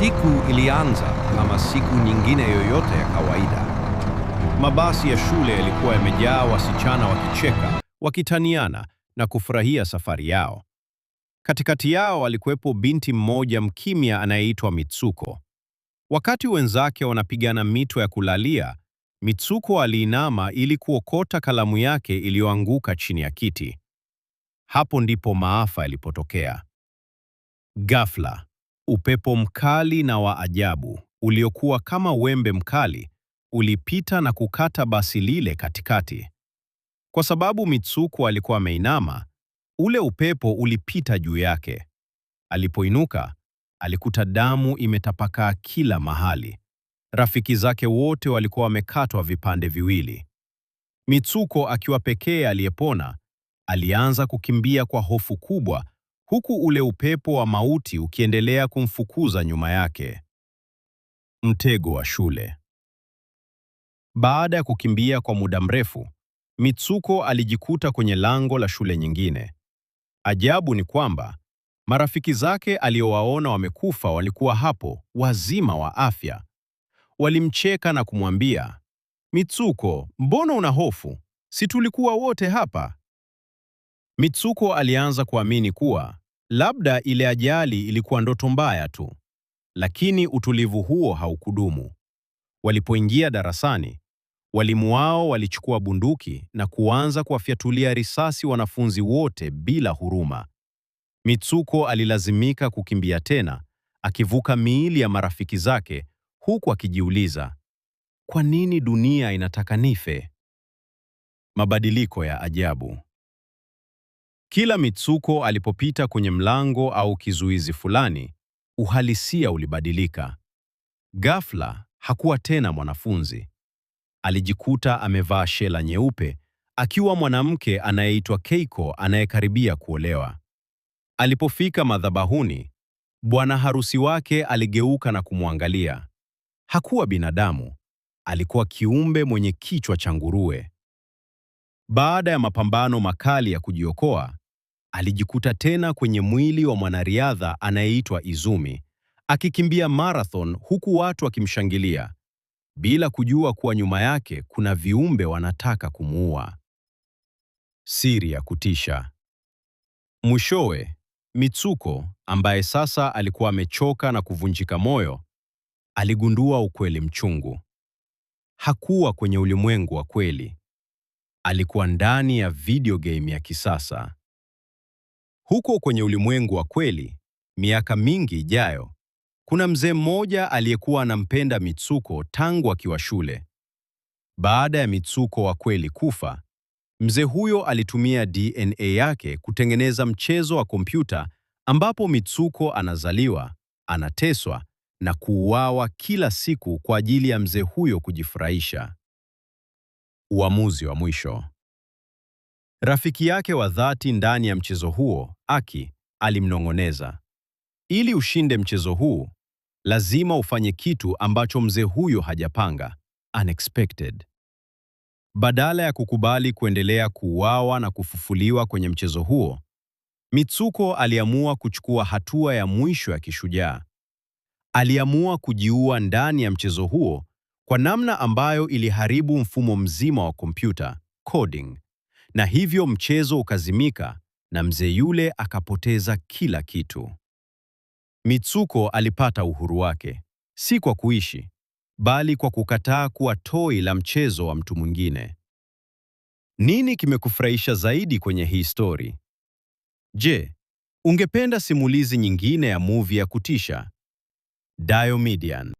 Siku ilianza kama siku nyingine yoyote ya kawaida. Mabasi ya shule yalikuwa yamejaa wasichana wakicheka, wakitaniana na kufurahia safari yao. Katikati yao alikuwepo binti mmoja mkimya anayeitwa Mitsuko. Wakati wenzake wanapigana mito ya kulalia, Mitsuko aliinama ili kuokota kalamu yake iliyoanguka chini ya kiti. Hapo ndipo maafa yalipotokea. Ghafla, upepo mkali na wa ajabu, uliokuwa kama wembe mkali, ulipita na kukata basi lile katikati. Kwa sababu Mitsuko alikuwa ameinama, ule upepo ulipita juu yake. Alipoinuka, alikuta damu imetapakaa kila mahali. Rafiki zake wote walikuwa wamekatwa vipande viwili. Mitsuko akiwa pekee aliyepona, alianza kukimbia kwa hofu kubwa, huku ule upepo wa mauti ukiendelea kumfukuza nyuma yake. Mtego wa shule. Baada ya kukimbia kwa muda mrefu, Mitsuko alijikuta kwenye lango la shule nyingine. Ajabu ni kwamba marafiki zake aliowaona wamekufa walikuwa hapo, wazima wa afya. Walimcheka na kumwambia, "Mitsuko, mbona una hofu? Si tulikuwa wote hapa?" Mitsuko alianza kuamini kuwa labda ile ajali ilikuwa ndoto mbaya tu. Lakini utulivu huo haukudumu. Walipoingia darasani, walimu wao walichukua bunduki na kuanza kuwafyatulia risasi wanafunzi wote bila huruma. Mitsuko alilazimika kukimbia tena, akivuka miili ya marafiki zake, huku akijiuliza, kwa nini dunia inataka nife? Mabadiliko ya ajabu. Kila Mitsuko alipopita kwenye mlango au kizuizi fulani, uhalisia ulibadilika. Ghafla hakuwa tena mwanafunzi. Alijikuta amevaa shela nyeupe, akiwa mwanamke anayeitwa Keiko anayekaribia kuolewa. Alipofika madhabahuni, bwana harusi wake aligeuka na kumwangalia. Hakuwa binadamu, alikuwa kiumbe mwenye kichwa cha nguruwe. Baada ya mapambano makali ya kujiokoa, alijikuta tena kwenye mwili wa mwanariadha anayeitwa Izumi, akikimbia marathon huku watu wakimshangilia, bila kujua kuwa nyuma yake kuna viumbe wanataka kumuua. Siri ya kutisha. Mwishowe, Mitsuko, ambaye sasa alikuwa amechoka na kuvunjika moyo, aligundua ukweli mchungu. Hakuwa kwenye ulimwengu wa kweli. Alikuwa ndani ya video game ya kisasa. Huko kwenye ulimwengu wa kweli, miaka mingi ijayo, kuna mzee mmoja aliyekuwa anampenda Mitsuko tangu akiwa shule. Baada ya Mitsuko wa kweli kufa, mzee huyo alitumia DNA yake kutengeneza mchezo wa kompyuta ambapo Mitsuko anazaliwa, anateswa na kuuawa kila siku kwa ajili ya mzee huyo kujifurahisha. Uamuzi wa mwisho. Rafiki yake wa dhati ndani ya mchezo huo, Aki, alimnong'oneza, ili ushinde mchezo huu, lazima ufanye kitu ambacho mzee huyo hajapanga, unexpected. Badala ya kukubali kuendelea kuuawa na kufufuliwa kwenye mchezo huo, Mitsuko aliamua kuchukua hatua ya mwisho ya kishujaa. Aliamua kujiua ndani ya mchezo huo kwa namna ambayo iliharibu mfumo mzima wa kompyuta, coding, na hivyo mchezo ukazimika na mzee yule akapoteza kila kitu. Mitsuko alipata uhuru wake, si kwa kuishi, bali kwa kukataa kuwa toi la mchezo wa mtu mwingine. Nini kimekufurahisha zaidi kwenye hii story? Je, ungependa simulizi nyingine ya movie ya kutisha? Dio Median.